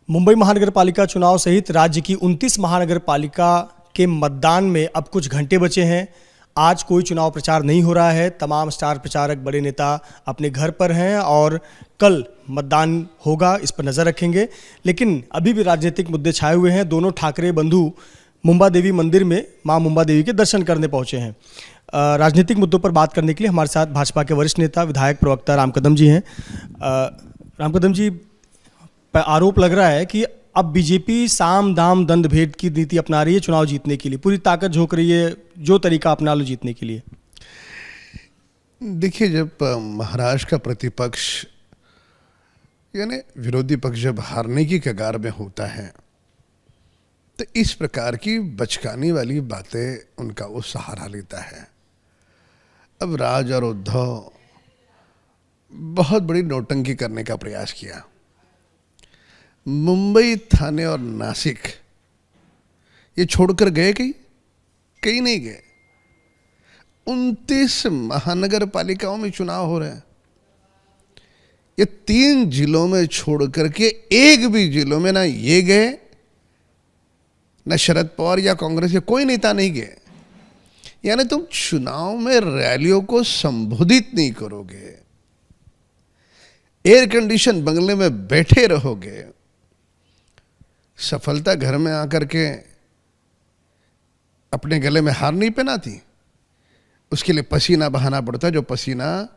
मुंबई महानगर पालिका चुनाव सहित राज्य की 29 महानगर पालिका के मतदान में अब कुछ घंटे बचे हैं। आज कोई चुनाव प्रचार नहीं हो रहा है। तमाम स्टार प्रचारक, बड़े नेता अपने घर पर हैं और कल मतदान होगा, इस पर नज़र रखेंगे। लेकिन अभी भी राजनीतिक मुद्दे छाए हुए हैं। दोनों ठाकरे बंधु मुंबा देवी मंदिर में मां मुंबा देवी के दर्शन करने पहुंचे हैं। राजनीतिक मुद्दों पर बात करने के लिए हमारे साथ भाजपा के वरिष्ठ नेता, विधायक, प्रवक्ता राम कदम जी हैं। राम कदम जी, आरोप लग रहा है कि अब बीजेपी साम दाम दंड भेद की नीति अपना रही है चुनाव जीतने के लिए, पूरी ताकत झोंक रही है, जो तरीका अपना लो जीतने के लिए। देखिए, जब महाराष्ट्र का प्रतिपक्ष यानी विरोधी पक्ष जब हारने की कगार में होता है तो इस प्रकार की बचकाने वाली बातें उनका वो सहारा लेता है। अब राज और उद्धव बहुत बड़ी नौटंकी करने का प्रयास किया। मुंबई, थाने और नासिक ये छोड़कर गए कहीं नहीं गए। 29 महानगर पालिकाओं में चुनाव हो रहे हैं। ये 3 जिलों में छोड़कर के एक भी जिलों में ना ये गए, ना शरद पवार या कांग्रेस के कोई नेता नहीं गए। यानी तुम चुनाव में रैलियों को संबोधित नहीं करोगे, एयर कंडीशन बंगले में बैठे रहोगे, सफलता घर में आकर के अपने गले में हार नहीं पहनाती। उसके लिए पसीना बहाना पड़ता, जो पसीना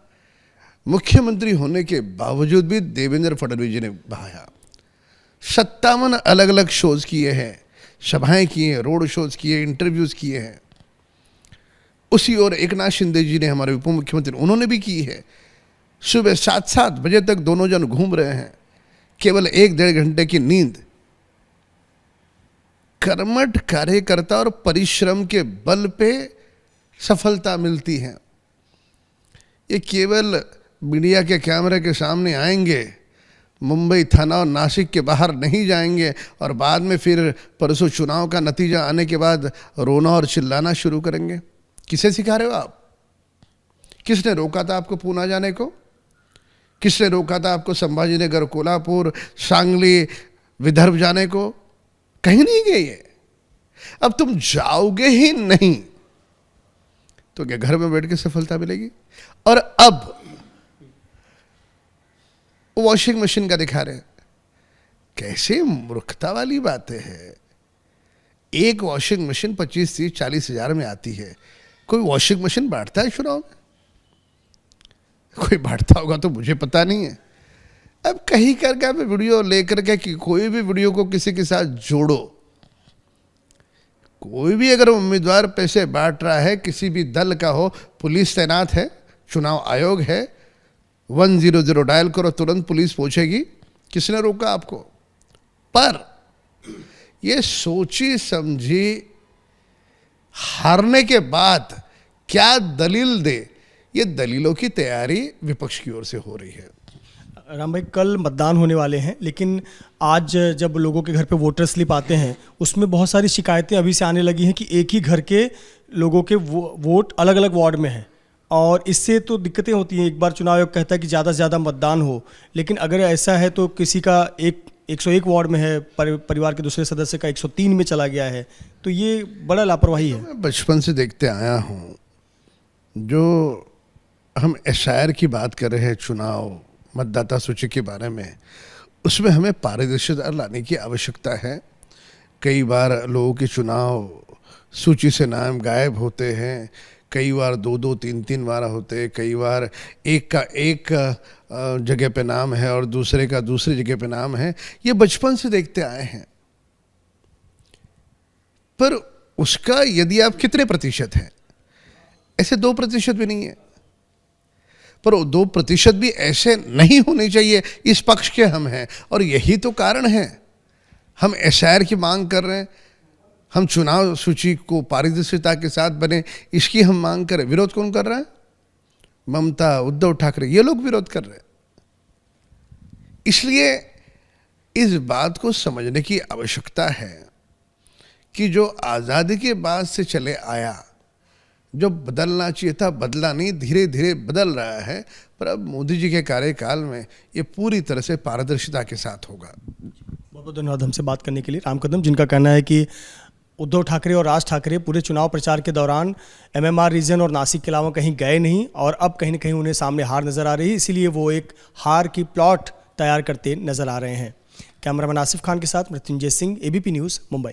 मुख्यमंत्री होने के बावजूद भी देवेंद्र फडणवीस जी ने बहाया। 57 अलग अलग शोज किए हैं, सभाएं किए हैं, रोड शोज किए, इंटरव्यूज किए हैं। उसी और एकनाथ शिंदे जी ने, हमारे उप मुख्यमंत्री, उन्होंने भी की है। सुबह 7-7 बजे तक दोनों जन घूम रहे हैं, केवल 1-1.5 घंटे की नींद। कर्मठ कार्यकर्ता और परिश्रम के बल पे सफलता मिलती है। ये केवल मीडिया के कैमरे के सामने आएंगे, मुंबई, थाना और नासिक के बाहर नहीं जाएंगे और बाद में फिर परसों चुनाव का नतीजा आने के बाद रोना और चिल्लाना शुरू करेंगे। किसे सिखा रहे हो आप? किसने रोका था आपको पूना जाने को? किसने रोका था आपको संभाजीनगर, कोल्हापुर, सांगली, विदर्भ जाने को? कहीं नहीं गए ये। अब तुम जाओगे ही नहीं तो क्या घर में बैठ के सफलता मिलेगी? और अब वॉशिंग मशीन का दिखा रहे। कैसे मूर्खता वाली बातें हैं। एक वॉशिंग मशीन 25-30-40 हजार में आती है। कोई वॉशिंग मशीन बांटता है चुनाव में? कोई बांटता होगा तो मुझे पता नहीं है। अब कहीं करके आप वीडियो लेकर के कि कोई भी वीडियो को किसी के साथ जोड़ो। कोई भी अगर उम्मीदवार पैसे बांट रहा है, किसी भी दल का हो, पुलिस तैनात है, चुनाव आयोग है, 100 डायल करो, तुरंत पुलिस पहुंचेगी। किसने रोका आपको? पर ये सोची समझी हारने के बाद क्या दलील दे, ये दलीलों की तैयारी विपक्ष की ओर से हो रही है। राम भाई, कल मतदान होने वाले हैं, लेकिन आज जब लोगों के घर पे वोटर स्लिप आते हैं उसमें बहुत सारी शिकायतें अभी से आने लगी हैं कि एक ही घर के लोगों के वोट अलग अलग वार्ड में हैं और इससे तो दिक्कतें होती हैं। एक बार चुनाव आयोग कहता है कि ज़्यादा से ज़्यादा मतदान हो, लेकिन अगर ऐसा है तो किसी का 101 वार्ड में है, परिवार के दूसरे सदस्य का 103 में चला गया है, तो ये बड़ा लापरवाही है। मैं बचपन से देखते आया हूँ, जो हम एसआईआर की बात कर रहे हैं, चुनाव मतदाता सूची के बारे में, उसमें हमें पारदर्शिता लाने की आवश्यकता है। कई बार लोगों के चुनाव सूची से नाम गायब होते हैं, कई बार 2-2, 3-3 बार होते हैं, कई बार एक का एक जगह पे नाम है और दूसरे का दूसरी जगह पे नाम है। ये बचपन से देखते आए हैं। पर उसका यदि आप कितने प्रतिशत हैं, ऐसे 2% भी नहीं है। पर 2% भी ऐसे नहीं होने चाहिए, इस पक्ष के हम हैं और यही तो कारण है हम एसआईआर की मांग कर रहे हैं। हम चुनाव सूची को पारदर्शिता के साथ बने, इसकी हम मांग कर रहे हैं। विरोध कौन कर रहा है? ममता, उद्धव ठाकरे, ये लोग विरोध कर रहे हैं। इसलिए इस बात को समझने की आवश्यकता है कि जो आज़ादी के बाद से चले आया, जो बदलना चाहिए था बदला नहीं, धीरे धीरे बदल रहा है। पर अब मोदी जी के कार्यकाल में ये पूरी तरह से पारदर्शिता के साथ होगा। बहुत बहुत धन्यवाद हमसे बात करने के लिए। राम कदम, जिनका कहना है कि उद्धव ठाकरे और राज ठाकरे पूरे चुनाव प्रचार के दौरान MMR रीजन और नासिक के अलावा कहीं गए नहीं और अब कहीं न कहीं उन्हें सामने हार नज़र आ रही है, इसीलिए वो एक हार की प्लॉट तैयार करते नजर आ रहे हैं। कैमरामैन आसिफ खान के साथ मृत्युंजय सिंह, ABP न्यूज़, मुंबई।